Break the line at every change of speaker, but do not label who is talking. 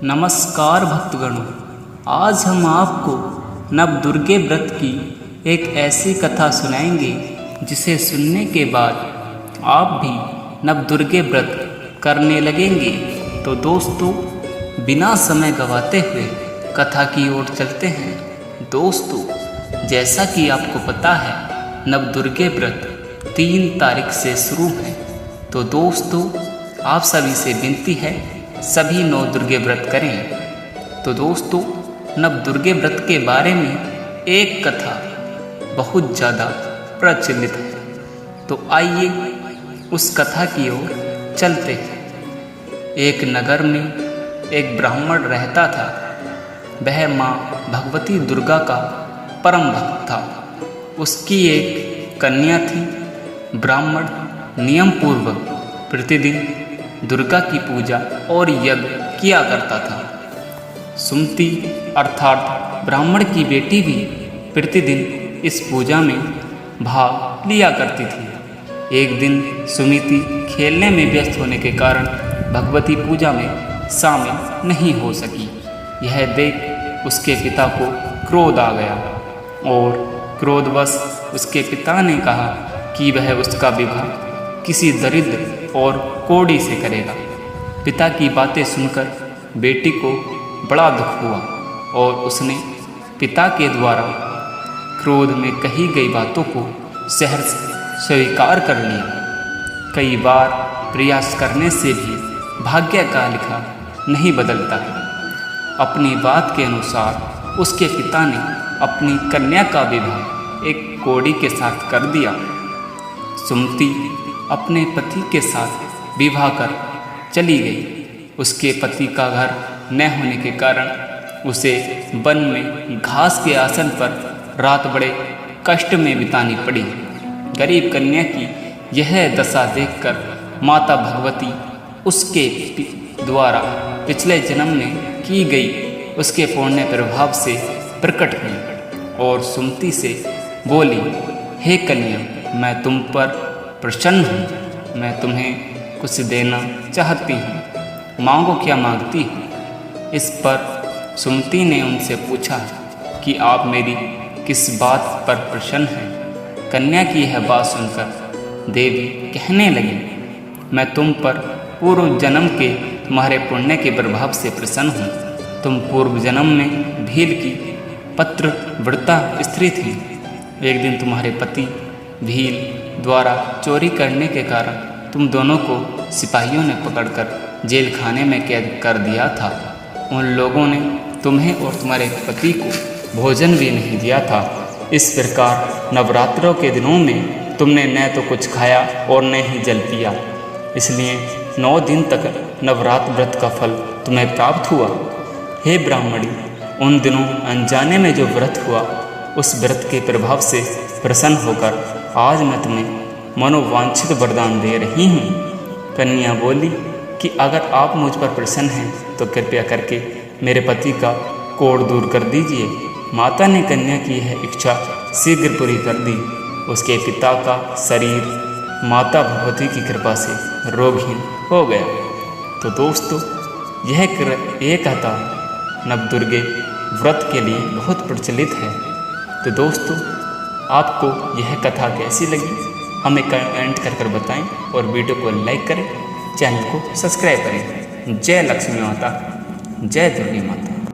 नमस्कार भक्तगणों, आज हम आपको नवदुर्गे व्रत की एक ऐसी कथा सुनाएंगे जिसे सुनने के बाद आप भी नवदुर्गे व्रत करने लगेंगे। तो दोस्तों, बिना समय गंवाते हुए कथा की ओर चलते हैं। दोस्तों, जैसा कि आपको पता है, नवदुर्गे व्रत 3 तारीख से शुरू है। तो दोस्तों, आप सभी से विनती है, सभी नवदुर्गे व्रत करें। तो दोस्तों, नवदुर्गे व्रत के बारे में एक कथा बहुत ज़्यादा प्रचलित है। तो आइए उस कथा की ओर चलते हैं। एक नगर में एक ब्राह्मण रहता था। वह माँ भगवती दुर्गा का परम भक्त था। उसकी एक कन्या थी। ब्राह्मण नियम पूर्वक प्रतिदिन दुर्गा की पूजा और यज्ञ किया करता था। सुमति अर्थात ब्राह्मण की बेटी भी प्रतिदिन इस पूजा में भाग लिया करती थी। एक दिन सुमिति खेलने में व्यस्त होने के कारण भगवती पूजा में शामिल नहीं हो सकी। यह देख उसके पिता को क्रोध आ गया और क्रोधवश उसके पिता ने कहा कि वह उसका विवाह किसी दरिद्र और कोढ़ी से करेगा। पिता की बातें सुनकर बेटी को बड़ा दुख हुआ और उसने पिता के द्वारा क्रोध में कही गई बातों को सहर्ष स्वीकार कर लिया। कई बार प्रयास करने से भी भाग्य का लिखा नहीं बदलता है। अपनी बात के अनुसार उसके पिता ने अपनी कन्या का विवाह एक कोढ़ी के साथ कर दिया। सुमति अपने पति के साथ विवाह कर चली गई। उसके पति का घर न होने के कारण उसे वन में घास के आसन पर रात बड़े कष्ट में बितानी पड़ी। गरीब कन्या की यह दशा देखकर माता भगवती उसके द्वारा पिछले जन्म में की गई उसके पुण्य प्रभाव से प्रकट हुई और सुमति से बोली, हे कन्या, मैं तुम पर प्रसन्न हूँ। मैं तुम्हें कुछ देना चाहती हूँ। मांगो, क्या मांगती हो? इस पर सुमति ने उनसे पूछा कि आप मेरी किस बात पर प्रसन्न हैं? कन्या की यह बात सुनकर देवी कहने लगी, मैं तुम पर पूर्व जन्म के तुम्हारे पुण्य के प्रभाव से प्रसन्न हूँ। तुम पूर्व जन्म में भील की पतिव्रता स्त्री थी। एक दिन तुम्हारे पति भील द्वारा चोरी करने के कारण तुम दोनों को सिपाहियों ने पकड़कर जेल खाने में कैद कर दिया था। उन लोगों ने तुम्हें और तुम्हारे पति को भोजन भी नहीं दिया था। इस प्रकार नवरात्रों के दिनों में तुमने न तो कुछ खाया और न ही जल पिया। इसलिए 9 दिन तक नवरात्र व्रत का फल तुम्हें प्राप्त हुआ। हे ब्राह्मणी, उन दिनों अनजाने में जो व्रत हुआ, उस व्रत के प्रभाव से प्रसन्न होकर आज मैं तुम्हें मनोवांछित वरदान दे रही हूँ। कन्या बोली कि अगर आप मुझ पर प्रसन्न हैं तो कृपया करके मेरे पति का कोढ़ दूर कर दीजिए। माता ने कन्या की यह इच्छा शीघ्र पूरी कर दी। उसके पिता का शरीर माता भगवती की कृपा से रोगहीन हो गया। तो दोस्तों, यह कथा नवदुर्गे व्रत के लिए बहुत प्रचलित है। तो दोस्तों, आपको यह कथा कैसी लगी हमें कमेंट कर बताएं और वीडियो को लाइक करें, चैनल को सब्सक्राइब करें। जय लक्ष्मी माता, जय दुर्गी माता।